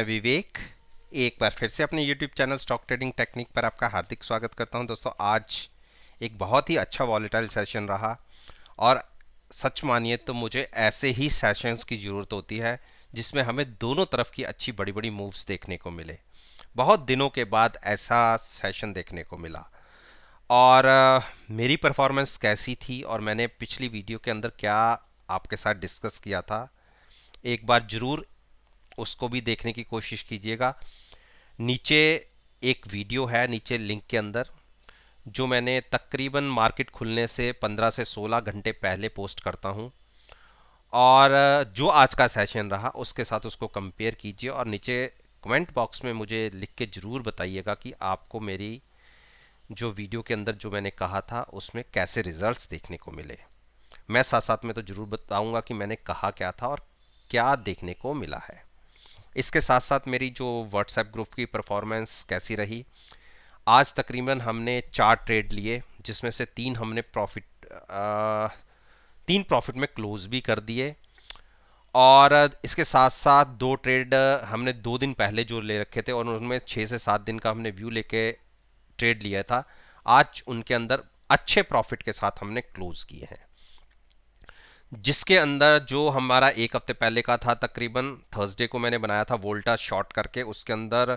विवेक एक बार फिर से अपने YouTube channel stock trading technique पर आपका हार्दिक स्वागत करता हूं। दोस्तों, आज एक बहुत ही अच्छा वॉलेटाइल सेशन रहा और सच मानिए तो मुझे ऐसे ही सेशंस की ज़रूरत होती है जिसमें हमें दोनों तरफ की अच्छी बड़ी बड़ी मूव्स देखने को मिले। बहुत दिनों के बाद ऐसा सेशन देखने को मिला और मेरी परफॉर्मेंस कैसी थी और मैंने पिछली वीडियो के अंदर क्या आपके साथ डिस्कस किया था, एक बार ज़रूर उसको भी देखने की कोशिश कीजिएगा। नीचे एक वीडियो है, नीचे लिंक के अंदर, जो मैंने तकरीबन मार्केट खुलने से 15 से 16 घंटे पहले पोस्ट करता हूं और जो आज का सेशन रहा उसके साथ उसको कंपेयर कीजिए और नीचे कमेंट बॉक्स में मुझे लिख के ज़रूर बताइएगा कि आपको मेरी जो वीडियो के अंदर जो मैंने कहा था उसमें कैसे रिजल्ट्स देखने को मिले। मैं साथ साथ में तो ज़रूर बताऊंगा कि मैंने कहा क्या था और क्या देखने को मिला है। इसके साथ साथ मेरी जो व्हाट्सएप ग्रुप की परफॉर्मेंस कैसी रही। आज तकरीबन हमने 4 ट्रेड लिए जिसमें से 3 प्रॉफिट में क्लोज भी कर दिए और इसके साथ साथ 2 ट्रेड हमने 2 दिन पहले जो ले रखे थे और उनमें 6 से 7 दिन का हमने व्यू लेके ट्रेड लिया था। आज उनके अंदर अच्छे प्रॉफिट के साथ हमने क्लोज किए हैं, जिसके अंदर जो हमारा एक हफ्ते पहले का था, तकरीबन थर्सडे को मैंने बनाया था वोल्टा शॉर्ट करके, उसके अंदर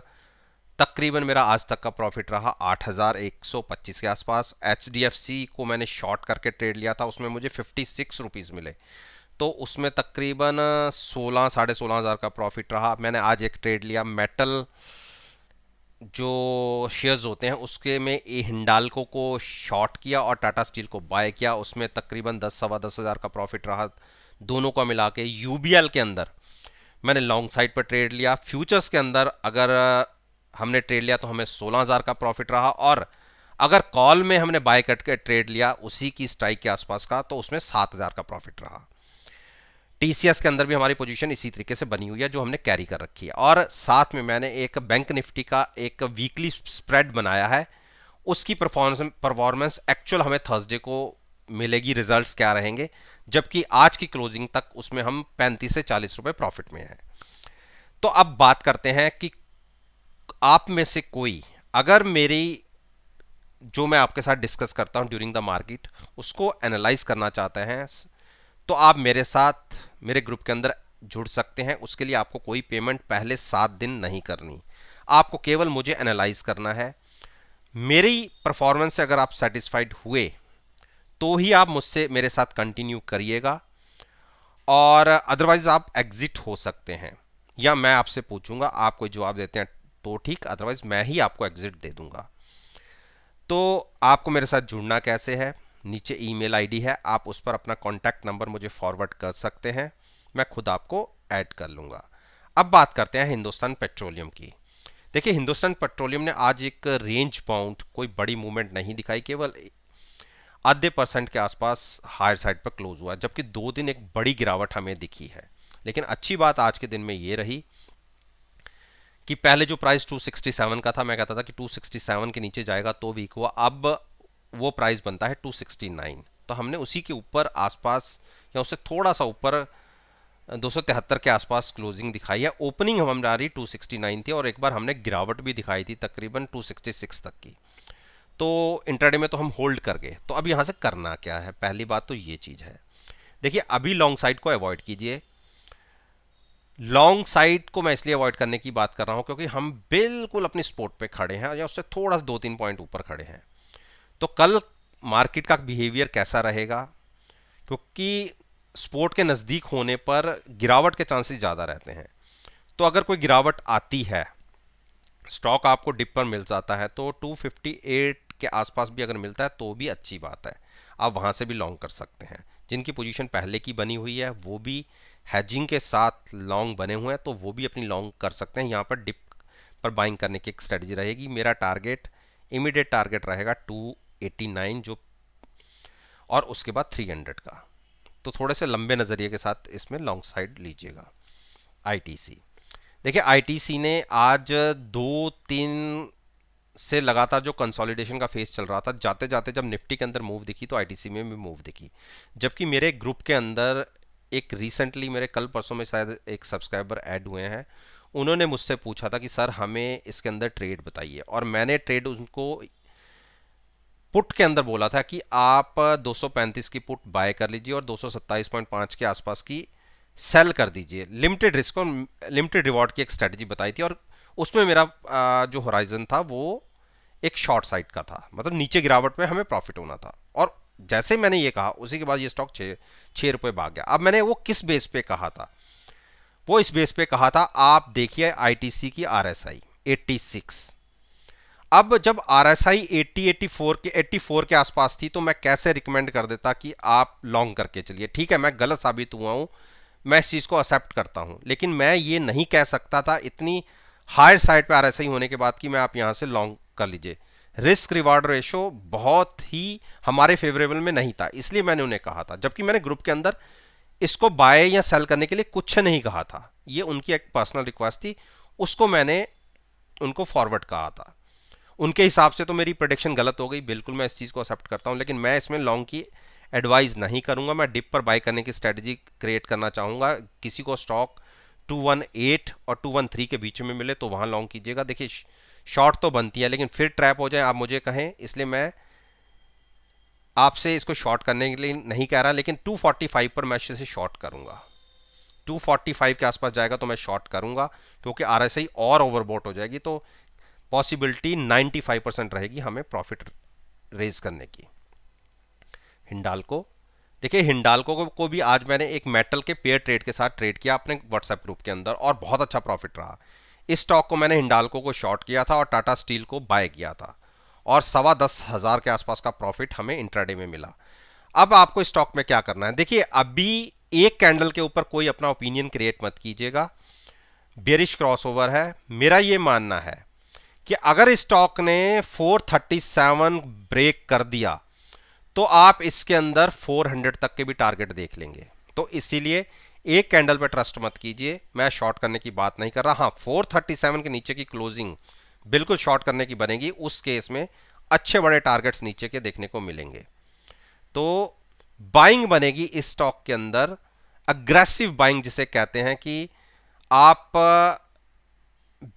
तकरीबन मेरा आज तक का प्रॉफिट रहा 8,125 के आसपास। HDFC को मैंने शॉर्ट करके ट्रेड लिया था, उसमें मुझे 56 रुपीज़ मिले, तो उसमें तकरीबन 16 साढ़े 16,000 का प्रॉफिट रहा। मैंने आज एक ट्रेड लिया मेटल जो शेयर्स होते हैं उसके में हिंडाल्को को शॉर्ट किया और टाटा स्टील को बाय किया, उसमें तकरीबन 10 सवा 10 हज़ार का प्रॉफिट रहा। दोनों का मिला के यूबीएल के अंदर मैंने लॉन्ग साइड पर ट्रेड लिया। फ्यूचर्स के अंदर अगर हमने ट्रेड लिया तो हमें 16,000 का प्रॉफिट रहा और अगर कॉल में हमने बाय कट के ट्रेड लिया उसी की स्ट्राइक के आसपास का तो उसमें 7,000 का प्रॉफिट रहा। टीसीएस के अंदर भी हमारी पोजीशन इसी तरीके से बनी हुई है जो हमने कैरी कर रखी है और साथ में मैंने एक बैंक निफ्टी का एक वीकली स्प्रेड बनाया है। उसकी परफॉर्मेंस एक्चुअल हमें थर्सडे को मिलेगी, रिजल्ट्स क्या रहेंगे, जबकि आज की क्लोजिंग तक उसमें हम 35 से 40 रुपए प्रॉफिट में हैं। तो अब बात करते हैं कि आप में से कोई अगर मेरी जो मैं आपके साथ डिस्कस करता हूं ड्यूरिंग द मार्केट उसको एनालाइज करना चाहते हैं तो आप मेरे साथ मेरे ग्रुप के अंदर जुड़ सकते हैं। उसके लिए आपको कोई पेमेंट पहले 7 दिन नहीं करनी, आपको केवल मुझे एनालाइज करना है। मेरी परफॉर्मेंस से अगर आप सेटिस्फाइड हुए तो ही आप मुझसे मेरे साथ कंटिन्यू करिएगा और अदरवाइज आप एग्जिट हो सकते हैं, या मैं आपसे पूछूंगा, आप कोई जवाब देते हैं तो ठीक, अदरवाइज मैं ही आपको एग्जिट दे दूंगा। तो आपको मेरे साथ जुड़ना कैसे है, नीचे ईमेल आईडी है, आप उस पर अपना कॉन्टैक्ट नंबर मुझे फॉरवर्ड कर सकते हैं, मैं खुद आपको ऐड कर लूंगा। अब बात करते हैं हिंदुस्तान पेट्रोलियम की। देखिए, हिंदुस्तान पेट्रोलियम ने आज एक रेंज बाउंड कोई बड़ी मूवमेंट नहीं दिखाई, केवल आधे % के आसपास हायर साइड पर क्लोज हुआ, जबकि 2 दिन एक बड़ी गिरावट हमें दिखी है। लेकिन अच्छी बात आज के दिन में ये रही कि पहले जो प्राइस 267 का था, मैं कहता था कि 267 के नीचे जाएगा तो वीक हुआ, अब वो प्राइस बनता है 269, तो हमने उसी के ऊपर आसपास या उससे थोड़ा सा ऊपर 273 के आसपास क्लोजिंग दिखाई है। ओपनिंग हमारी 269 थी और एक बार हमने गिरावट भी दिखाई थी तकरीबन 266 तक की, तो इंट्राडे में तो हम होल्ड कर गए। तो अब यहां से करना क्या है, पहली बात तो ये चीज है। देखिए, अभी लॉन्ग साइड को अवॉइड कीजिए। लॉन्ग साइड को मैं इसलिए अवॉइड करने की बात कर रहा हूं क्योंकि हम बिल्कुल अपनी स्पोर्ट पे खड़े हैं या उससे थोड़ा सा 2-3 पॉइंट ऊपर खड़े हैं। तो कल मार्केट का बिहेवियर कैसा रहेगा, क्योंकि स्पोर्ट के नज़दीक होने पर गिरावट के चांसेस ज़्यादा रहते हैं। तो अगर कोई गिरावट आती है, स्टॉक आपको डिप पर मिल जाता है, तो 258 के आसपास भी अगर मिलता है तो भी अच्छी बात है, आप वहां से भी लॉन्ग कर सकते हैं। जिनकी पोजीशन पहले की बनी हुई है वो भी हैजिंग के साथ लॉन्ग बने हुए हैं तो वो भी अपनी लॉन्ग कर सकते हैं। यहाँ पर डिप पर बाइंग करने की एक स्ट्रेटजी रहेगी। मेरा टारगेट, इमीडिएट टारगेट रहेगा 289 जो, और उसके बाद 300 का। तो थोड़े से लंबे नज़रिए के साथ इसमें लॉन्ग साइड लीजिएगा। आईटीसी, देखिए आईटीसी ने आज 2-3 से लगातार जो कंसोलिडेशन का फेस चल रहा था, जाते जाते जब निफ्टी के अंदर मूव दिखी तो आईटीसी में भी मूव दिखी। जबकि मेरे ग्रुप के अंदर एक रिसेंटली, मेरे कल परसों में शायद एक सब्सक्राइबर ऐड हुए हैं, उन्होंने मुझसे पूछा था कि सर हमें इसके अंदर ट्रेड बताइए, और मैंने ट्रेड उनको पुट के अंदर बोला था कि आप 235 की पुट बाय कर लीजिए और 227.5 के आसपास की सेल कर दीजिए। लिमिटेड रिस्क और लिमिटेड रिवॉर्ड की एक स्ट्रेटजी बताई थी, और उसमें मेरा जो होराइजन था वो एक शॉर्ट साइड का था, मतलब नीचे गिरावट में हमें प्रॉफिट होना था। और जैसे मैंने ये कहा उसी के बाद ये स्टॉक 6 रुपए भाग गया। अब मैंने वो किस बेस पे कहा था? वो इस बेस पे कहा था, आप देखिए आईटीसी की आरएसआई 86। अब जब आरएसआई 84 के आसपास थी तो मैं कैसे रिकमेंड कर देता कि आप लॉन्ग करके चलिए। ठीक है, मैं गलत साबित हुआ हूं, मैं इस चीज को एक्सेप्ट करता हूं, लेकिन मैं ये नहीं कह सकता था इतनी हायर साइड पे आरएसआई होने के बाद कि मैं आप यहां से लॉन्ग कर लीजिए। रिस्क रिवार्ड रेशो बहुत ही हमारे फेवरेबल में नहीं था, इसलिए मैंने उन्हें कहा था, जबकि मैंने ग्रुप के अंदर इसको बाय या सेल करने के लिए कुछ नहीं कहा था। ये उनकी एक पर्सनल रिक्वेस्ट थी, उसको मैंने उनको फॉरवर्ड कहा था। उनके हिसाब से तो मेरी प्रोडिक्शन गलत हो गई, बिल्कुल मैं इस चीज़ को एक्सेप्ट करता हूं, लेकिन मैं इसमें लॉन्ग की एडवाइस नहीं करूंगा। मैं डिप पर बाय करने की स्ट्रेटजी क्रिएट करना चाहूंगा। किसी को स्टॉक 218 और 213 के बीच में मिले तो वहां लॉन्ग कीजिएगा। देखिए शॉर्ट तो बनती है, लेकिन फिर ट्रैप हो जाए आप मुझे कहें, इसलिए मैं आपसे इसको शॉर्ट करने के लिए नहीं कह रहा, लेकिन 245 पर मैं इसे शॉर्ट करूंगा। 245 के आसपास जाएगा तो मैं शॉर्ट करूंगा, क्योंकि आरएसआई और ओवरबॉट हो जाएगी, तो पॉसिबिलिटी 95% रहेगी हमें प्रॉफिट रेज करने की। हिंडाल्को, देखिए हिंडाल्को को भी आज मैंने एक मेटल के पेयर ट्रेड के साथ ट्रेड किया अपने व्हाट्सएप ग्रुप के अंदर, और बहुत अच्छा प्रॉफिट रहा। इस स्टॉक को मैंने हिंडाल्को को शॉर्ट किया था और टाटा स्टील को बाय किया था, और 10,15,000 के आसपास का प्रॉफिट हमें इंट्राडे में मिला। अब आपको स्टॉक में क्या करना है, देखिए अभी एक कैंडल के ऊपर कोई अपना ओपिनियन क्रिएट मत कीजिएगा। बेरिश क्रॉसओवर है, मेरा ये मानना है कि अगर स्टॉक ने 437 ब्रेक कर दिया तो आप इसके अंदर 400 तक के भी टारगेट देख लेंगे। तो इसीलिए एक कैंडल पे ट्रस्ट मत कीजिए, मैं शॉर्ट करने की बात नहीं कर रहा। हाँ, 437 के नीचे की क्लोजिंग बिल्कुल शॉर्ट करने की बनेगी, उस केस में अच्छे बड़े टारगेट्स नीचे के देखने को मिलेंगे। तो बाइंग बनेगी इस स्टॉक के अंदर, अग्रेसिव बाइंग जिसे कहते हैं, कि आप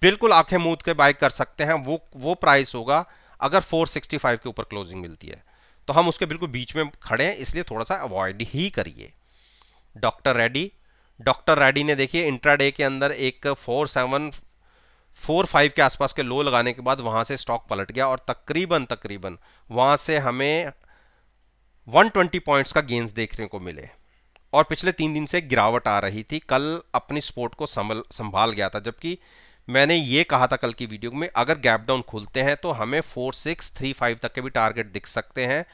बिल्कुल आंखें मूंद के बाय कर सकते हैं। वो प्राइस होगा अगर 465 के ऊपर क्लोजिंग मिलती है, तो हम उसके बिल्कुल बीच में खड़े हैं, इसलिए थोड़ा सा अवॉइड ही करिए। डॉक्टर रेडी ने देखिए इंट्राडे के अंदर एक 4745 के आसपास के लो लगाने के बाद वहां से स्टॉक पलट गया, और तकरीबन वहां से हमें 120 पॉइंट्स का गेंस देखने को मिले, और पिछले 3 दिन से गिरावट आ रही थी। कल अपनी स्पोर्ट को संभाल गया था, जबकि मैंने ये कहा था कल की वीडियो में, अगर गैप डाउन खुलते हैं तो हमें 4635 तक के भी टारगेट दिख सकते हैं,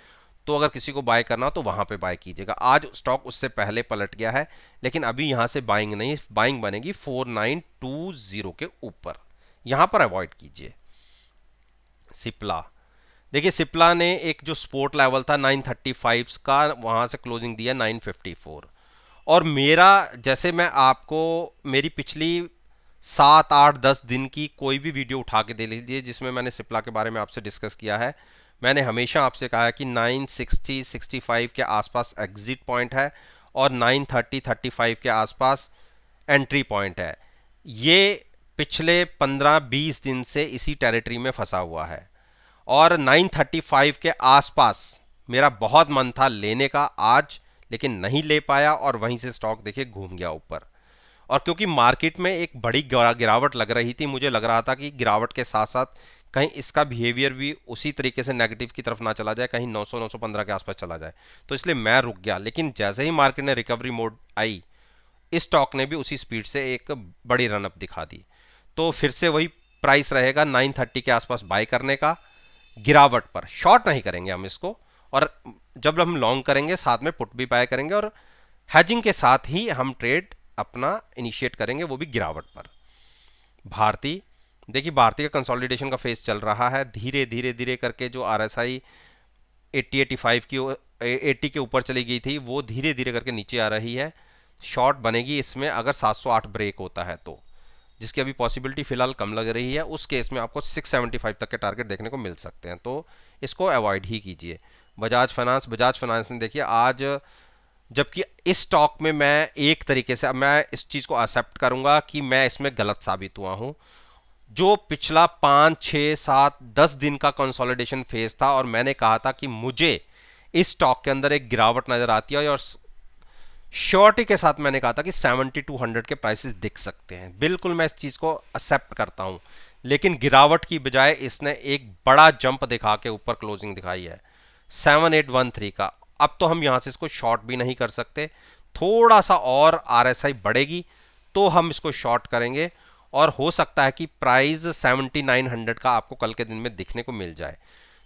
तो अगर किसी को बाय करना हो तो वहां पे बाय कीजिएगा। आज स्टॉक उससे पहले पलट गया है, लेकिन अभी यहां से बाइंग नहीं, बाइंग बनेगी 4920 के ऊपर, यहां पर अवॉइड कीजिए। सिप्ला, देखिए सिप्ला ने एक जो सपोर्ट लेवल था 935 का, वहां से क्लोजिंग दिया 954। और मेरा, जैसे मैं आपको मेरी पिछली 7 8 10 दिन की कोई भी वीडियो उठा के दे लीजिए जिसमें मैंने सिप्ला के बारे में आपसे डिस्कस किया है, मैंने हमेशा आपसे कहा है कि 960-65 के आसपास एग्जिट पॉइंट है, और 930-35 के आसपास एंट्री पॉइंट है। ये पिछले 15-20 दिन से इसी टेरिटरी में फंसा हुआ है, और 935 के आसपास मेरा बहुत मन था लेने का आज, लेकिन नहीं ले पाया, और वहीं से स्टॉक देखिए घूम गया ऊपर। और क्योंकि मार्केट में एक बड़ी गिरावट लग रही थी, मुझे लग रहा था कि गिरावट के साथ साथ कहीं इसका बिहेवियर भी उसी तरीके से नेगेटिव की तरफ ना चला जाए, कहीं 900-915 के आसपास चला जाए, तो इसलिए मैं रुक गया। लेकिन जैसे ही मार्केट ने रिकवरी मोड आई, इस स्टॉक ने भी उसी स्पीड से एक बड़ी रनअप दिखा दी। तो फिर से वही प्राइस रहेगा 930 के आसपास बाय करने का, गिरावट पर। शॉर्ट नहीं करेंगे हम इसको, और जब हम लॉन्ग करेंगे साथ में पुट भी बाय करेंगे, और हैजिंग के साथ ही हम ट्रेड अपना इनिशिएट करेंगे, वो भी गिरावट पर। भारती, देखिए भारती का कंसोलिडेशन का फेज चल रहा है, धीरे धीरे धीरे करके जो आरएसआई 80-85 की 80 के ऊपर चली गई थी, वो धीरे धीरे करके नीचे आ रही है। शॉर्ट बनेगी इसमें अगर 708 ब्रेक होता है तो, जिसकी अभी पॉसिबिलिटी फिलहाल कम लग रही है। उस केस में आपको 675 तक के टारगेट देखने को मिल सकते हैं, तो इसको अवॉइड ही कीजिए। बजाज फाइनेंस ने देखिए आज जबकि इस स्टॉक में मैं एक तरीके से, अब मैं इस चीज को एक्सेप्ट करूंगा कि मैं इसमें गलत साबित हुआ हूं। जो पिछला 5, 6, 7, 10 दिन का कंसोलिडेशन फेज था और मैंने कहा था कि मुझे इस स्टॉक के अंदर एक गिरावट नजर आती है, और श्योरिटी के साथ मैंने कहा था कि 7200 के प्राइसेस दिख सकते हैं। बिल्कुल मैं इस चीज को एक्सेप्ट करता हूं, लेकिन गिरावट की बजाय इसने एक बड़ा जंप दिखा के ऊपर क्लोजिंग दिखाई है 7813 का। अब तो हम यहां से इसको शॉर्ट भी नहीं कर सकते, थोड़ा सा और आरएसआई बढ़ेगी तो हम इसको शॉर्ट करेंगे, और हो सकता है कि प्राइस 7900 का आपको कल के दिन में दिखने को मिल जाए।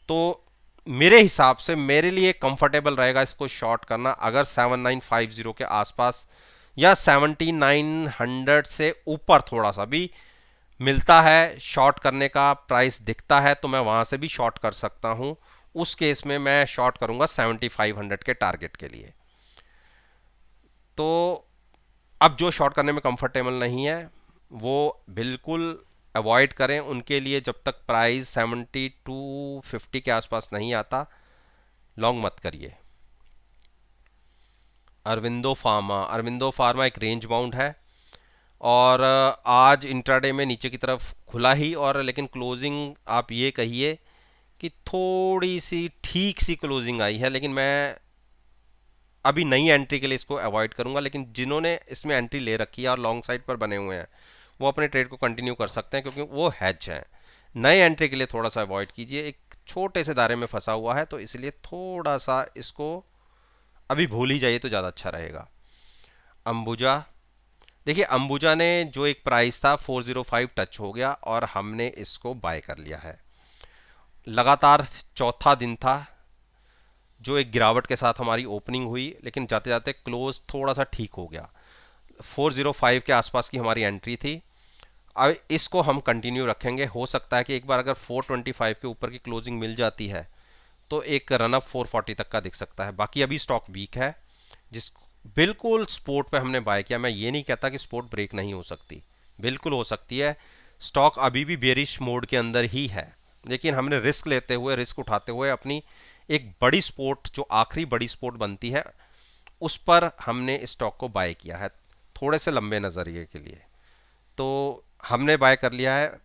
तो मेरे हिसाब से मेरे लिए कंफर्टेबल रहेगा इसको शॉर्ट करना अगर 7950 के आसपास या 7900 से ऊपर थोड़ा सा भी मिलता है शॉर्ट करने का प्राइस दिखता है, तो मैं वहां से भी शॉर्ट कर सकता हूं। उस केस में मैं शॉर्ट करूंगा 7500 के टारगेट के लिए। तो अब जो शॉर्ट करने में कंफर्टेबल नहीं है वो बिल्कुल अवॉइड करें। उनके लिए जब तक प्राइस 7250 के आसपास नहीं आता लॉन्ग मत करिए। अरविंदो फार्मा एक रेंज बाउंड है, और आज इंट्राडे में नीचे की तरफ खुला ही, और लेकिन क्लोजिंग आप ये कहिए कि थोड़ी सी ठीक सी क्लोजिंग आई है, लेकिन मैं अभी नई एंट्री के लिए इसको अवॉइड करूंगा। लेकिन जिन्होंने इसमें एंट्री ले रखी है और लॉन्ग साइड पर बने हुए हैं वो अपने ट्रेड को कंटिन्यू कर सकते हैं, क्योंकि वो हैज है। नए एंट्री के लिए थोड़ा सा अवॉइड कीजिए, एक छोटे से दायरे में फंसा हुआ है, तो इसलिए थोड़ा सा इसको अभी भूल ही जाइए तो ज़्यादा अच्छा रहेगा। अंबुजा, देखिए अंबुजा ने जो एक प्राइस था 405 टच हो गया और हमने इसको बाय कर लिया है। लगातार चौथा दिन था जो एक गिरावट के साथ हमारी ओपनिंग हुई, लेकिन जाते जाते क्लोज थोड़ा सा ठीक हो गया। 405 के आसपास की हमारी एंट्री थी। अब इसको हम कंटिन्यू रखेंगे। हो सकता है कि एक बार अगर 425 के ऊपर की क्लोजिंग मिल जाती है तो एक रनअप 440 तक का दिख सकता है। बाकी अभी स्टॉक वीक है, जिस बिल्कुल स्पोर्ट पे हमने बाय किया। मैं ये नहीं कहता कि स्पोर्ट ब्रेक नहीं हो सकती, बिल्कुल हो सकती है। स्टॉक अभी भी बेरिश मोड के अंदर ही है, लेकिन हमने रिस्क लेते हुए, रिस्क उठाते हुए अपनी एक बड़ी स्पोर्ट, जो आखिरी बड़ी स्पोर्ट बनती है, उस पर हमने स्टॉक को बाय किया है थोड़े से लंबे नजरिए के लिए। तो हमने बाय कर लिया है।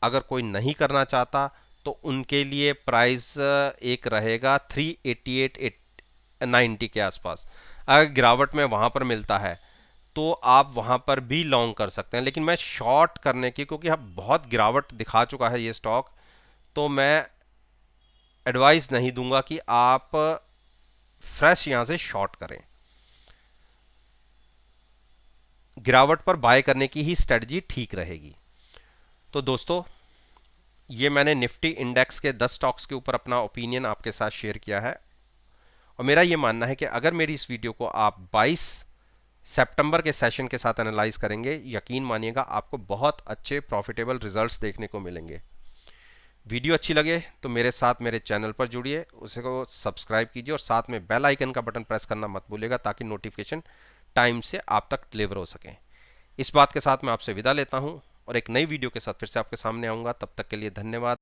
अगर कोई नहीं करना चाहता तो उनके लिए प्राइस एक रहेगा 388.90 के आसपास। अगर गिरावट में वहां पर मिलता है तो आप वहां पर भी लॉन्ग कर सकते हैं, लेकिन मैं शॉर्ट करने की, क्योंकि अब बहुत गिरावट दिखा चुका है ये स्टॉक, तो मैं एडवाइस नहीं दूंगा कि आप फ्रेश यहां से शॉर्ट करें। गिरावट पर बाय करने की ही स्ट्रेटजी ठीक रहेगी। तो दोस्तों, ये मैंने निफ्टी इंडेक्स के 10 स्टॉक्स के ऊपर अपना ओपिनियन आपके साथ शेयर किया है, और मेरा ये मानना है कि अगर मेरी इस वीडियो को आप 22 सितंबर के सेशन के साथ एनालाइज करेंगे, यकीन मानिएगा आपको बहुत अच्छे प्रॉफिटेबल रिजल्ट्स देखने को मिलेंगे। वीडियो अच्छी लगे तो मेरे साथ मेरे चैनल पर जुड़िए, उसे को सब्सक्राइब कीजिए और साथ में बेल आइकन का बटन प्रेस करना मत भूलिएगा, ताकि नोटिफिकेशन टाइम से आप तक डिलीवर हो सके। इस बात के साथ मैं आपसे विदा लेता हूं और एक नई वीडियो के साथ फिर से आपके सामने आऊंगा। तब तक के लिए धन्यवाद।